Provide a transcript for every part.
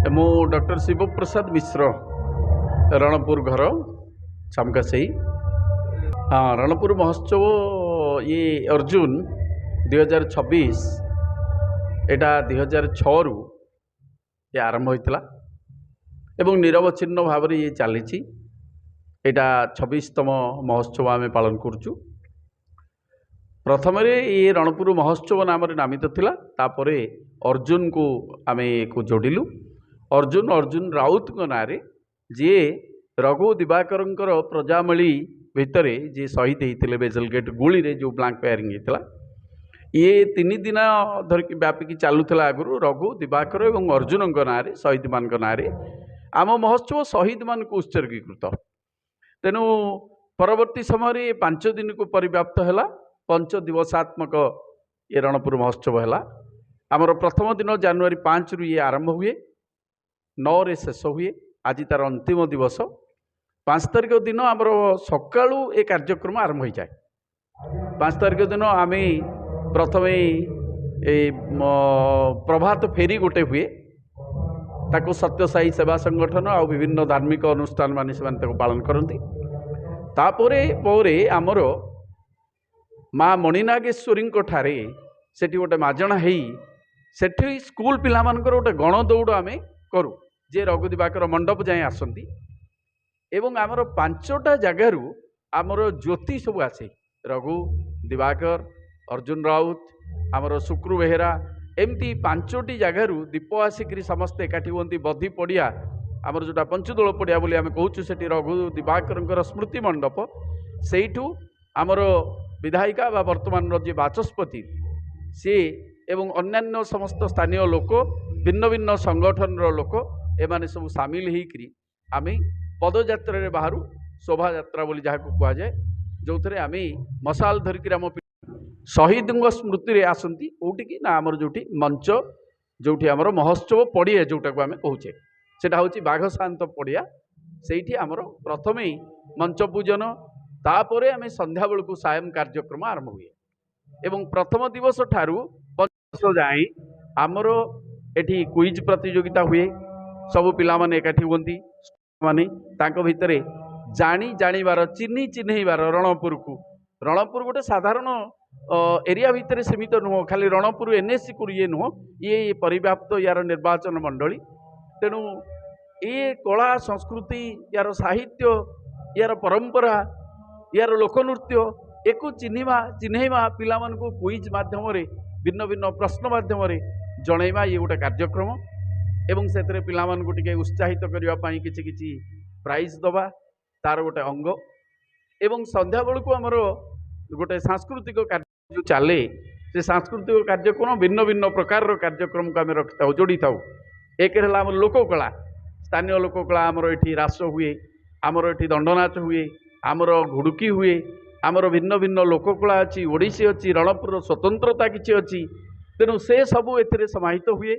मु डॉक्टर शिव प्रसाद मिश्र रणपुर घर सामकासई। हाँ, रणपुर महोत्सव ये अर्जुन 2026 एटा 2006 रु ये आरंभ होता एवं निरवच्छिन्न भाव में ये चली। एटा 26तम महोत्सव आम पालन करुचु। प्रथम ये रणपुर महोत्सव नाम नामित थिला, तापरे अर्जुन को आम को जोड़िलु। अर्जुन राउत ना जी रघु दिवाकर प्रजामली भितर जी शहीद होते बेजल गेट गुली रे जो ब्लांक फायरिंग होता ये 3 दिन धरिक व्यापिकी चलूला। आगु रघु दिवाकर और अर्जुन ना शहीद मान ना आम महोत्सव शहीद मान को उत्सर्गीकृत। तेणु परवर्ती समय 5 दिन को परिव्याप्त है 5 दिवसात्मक ये रणपुर महोत्सव है। आमर प्रथम दिन जनवरी 5 रु ये आरंभ हुए, 9 रे शेष हुए। आज तार अंतिम दिवस 5 तारिख दिन आमर सकाळु ए कार्यक्रम आरंभ हो जाए। 5 तारिख दिन आम प्रथम प्रभात फेरी गोटे हुए, ताको सत्यसाई सेवा संगठन आ विभिन्न धार्मिक अनुष्ठान मान से पालन करती। तापरे परे आमर माँ मणिनागेश्वरी ठारे सेठी गोटे माजणा हेई सेठी स्कूल पिला मानकर गोटे गण दौड़ आम करूँ जे रघु दिवाकर मंडप जाए आसती। एवं आमर 5टा जगारू आमर ज्योति सब आसे, रघु दिवाकर, अर्जुन राउत, आमर शुक्रु बेहेरा, एमती 5टी जगारू दीप आसिक समस्ते एकाठी हुंती। बधी पड़िया आमर जोटा पंचदोल पड़िया बोली आम कहूँ, सेठी रघु दिवाकर स्मृति मंडप, सेठू आमर विधायिका बा वर्तमान जी बाचस्पति सी एवं अन्यान्य समस्त स्थानीय लोक, भिन्न भिन्न संगठन लोक एमाने सब सामिल होकर आम पदयात्रा बाहर शोभा यात्रा बोली जहाँ कह जाए, जो थे आम मशाल धरिक आम शहीद स्मृति रे आसती कौटिकी ना आमर जो मंच जो आमर महोत्सव पड़िया जोटा को आम कहचे सेटा हूँ बाघ शांत पड़िया। से आमर प्रथम मंच पूजन, तापर आम संध्या बेलू सायं कार्यक्रम आरंभ हुए। एवं प्रथम दिवस ठारू 5 जाए आमर एठी क्विज प्रतियोगिता हुए। सबु पिला माने एकाठी हुंती, माने तांको भितरे जानी जानिबार चिन्ही चिन्हैबार रणपुर गोटे साधारण एरिया भितर सीमित नुह, खाली रणपुर एनएससी को ये नुह, ये परिव्याप्त यार निर्वाचन मंडली। तेणु ये कला संस्कृति, यार साहित्य, यार परंपरा, यार लोकनृत्य एक चिन्हैमा पिला मानकु क्विज माध्यम भिन्न भिन्न प्रश्न माध्यम जनइबा ये गोटे कार्यक्रम। एवं से पिला मानकु टिके उत्साहित करने किछि किछि प्राइज दबा तार गोटे अंग। एवं संध्या बेलू आमर गोटे सांस्कृतिक कार्य जो चले, से सांस्कृतिक कार्यक्रम भिन्न भिन्न प्रकार कार्यक्रम को आम रखि था जोड़ी था। एक आम लोककला, स्थानीय लोककला आमर ये रास हुए, आमर ये दंडनाच हुए, आमर घुड़ुकी हुए, आमर भिन्न भिन्न लोककला अच्छी, ओडिसी अच्छी, रणपुर स्वतंत्रता किसी अच्छी। तेणु से सबू ए समाहित हुए।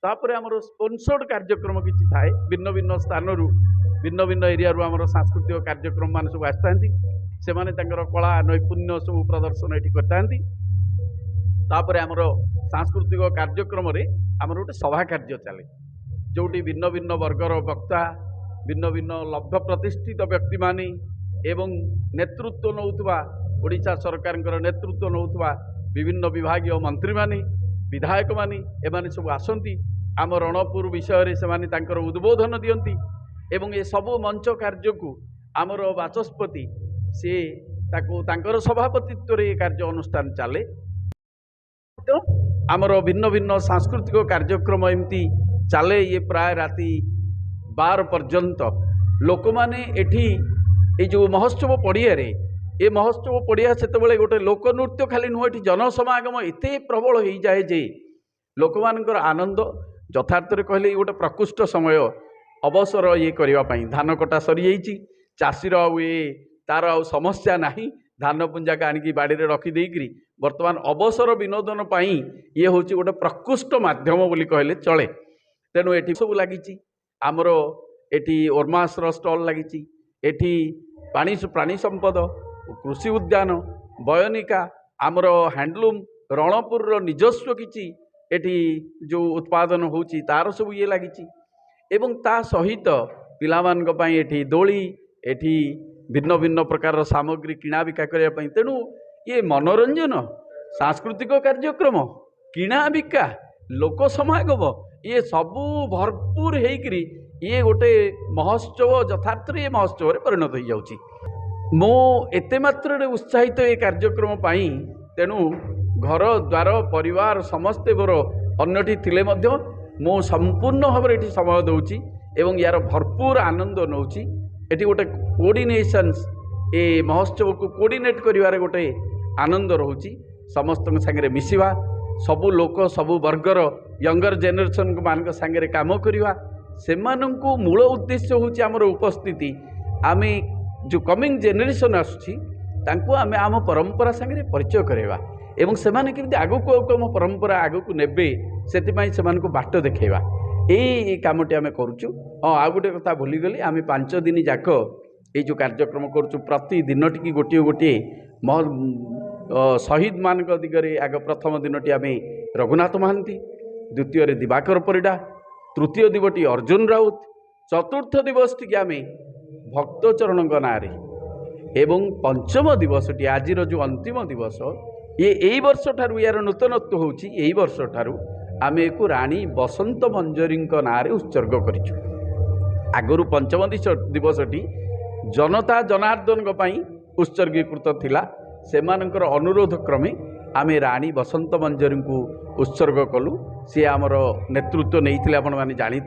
तापर आमर स्पॉन्सर्ड कार्यक्रम किसी थाए, भिन्न भिन्न स्थान भिन्न भिन्न एरिया आमर सांस्कृतिक कार्यक्रम मान सब आसता से माने तांकर कला नैपुण्य सब प्रदर्शन ये करता। तापर आमर सांस्कृतिक कार्यक्रम रे आमर गोटे सभा कार्य चले, जोटी भिन्न भिन्न वर्गर वक्ता, भिन्न भिन्न लब्ध प्रतिष्ठित व्यक्ति माने एवं नेतृत्व नौथुवा ओडिशा सरकार नेतृत्व नौथुवा विभिन्न विभागीय मंत्री माने, विधायक माने एमाने सब आसंती। आम रणपुर विषय से माने तांकर उद्बोधन दियंती। एवं ये सबु मंच कार्य को आमर बाचस्पति सी ताको तांकर सभापतित्व रे कार्य अनुष्ठान चले। आमर भिन्न भिन्न सांस्कृतिक कार्यक्रम एमती चले, ये प्राय राति 12 पर्यंत लोक माने एठी ये जो महोत्सव पड़िया रे, ये महोत्सव पड़िया से गोटे लोकनृत्य खाली नुह, ये जनसमागम एत प्रबल हो जाए जे लोक मानकर आनंद यथार्थ कहले गोटे प्रकृष्ट समय अवसर ये करने। धान कटा सरी जाइए, चाषीर तार समस्या नहीं, धान पुंजाक आनिकी बाड़ी रे रखी देकरी वर्तमान अवसर विनोदन पाई ये हूँ गोटे प्रकृष्ट माध्यम बोली कहले चले। तेणु ये सब लगी आमर एटी ओरमासर स्टल लगी, एटी प्राणी संपद, कृषि उद्यान, बयनिका, आमर हैंडलूम रणपुर निजस्व किछि एटी जो उत्पादन होची तार सब ये लगी। एवं ता सहित पिलामानक पई एठी दोली एठी भिन्न भिन्न प्रकार सामग्री किणा बिका करने तेणु ये मनोरंजन सांस्कृतिक कार्यक्रम किणा बिका लोक समागम ये सबू भरपूर होकरी ये गोटे महोत्सव यथार्थ ये महोत्सव परिणत हो जाउची। मो एते मात्र उत्साहित ये कार्यक्रम पाई तेणु घर द्वार परिवार समस्ते मोर अन्यटी थिले मध्य मो संपूर्ण भाव में ये समय दूची एवं यार भरपूर आनंद नौची। एटी गोटे कोऑर्डिनेशंस ए महोत्सव को कोऑर्डिनेट करिवारे गोटे आनंद रोची। समस्त संगे मिसिवा सबु लोक सबु वर्गर यंगर जेनेरेशन मान संगे काम करवा से मूल उद्देश्य होची आमर उपस्थिति आमे जो कमिंग जेनेरेशन आसुची तांको आमे आम परंपरा संगे परिचय करवा एवं सेमाने केमती आगको आम परंपरा आगको नेबे सेतिपई सेमानको बाट देखैवा यही कामटी आम करुचु। हाँ आ गोटे कथा भूलीगली आम 5 दिन जाक ये जो कार्यक्रम करुचु प्रति दिन टी गोटे गोटे शहीद मान दिगरे आग प्रथम दिनटी आम रघुनाथ महांती, द्वितीय दिवाकर परिडा, तृतीय दिवटी अर्जुन राउत, चतुर्थ दिवस टी आम भक्तचरण ना एवं पंचम दिवस टी आज जो अंतिम दिवस ये वर्ष ठारू यार नूतनत्व होची यही वर्ष ठारू आम एक राणी बसंत मंजरी ना उत्सर्ग करिछु। आगरू पंचम दिवसटी जनता जनार्दन उत्सर्गीकृत थिला सेमानकर अनुरोध क्रमे आमे राणी बसंत मंजरी को उत्सर्ग कलु। सी आमर नेतृत्व नहीं आपण मैंने जानी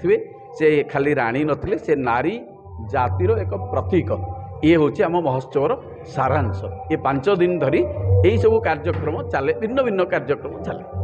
से खाली राणी नथिले से नारी जातिर एक प्रतीक। ये हूँ आम महोत्सवर सारांश। ये 5 दिन धरी यही सब कार्यक्रम चले भिन्न भिन्न कार्यक्रम चले।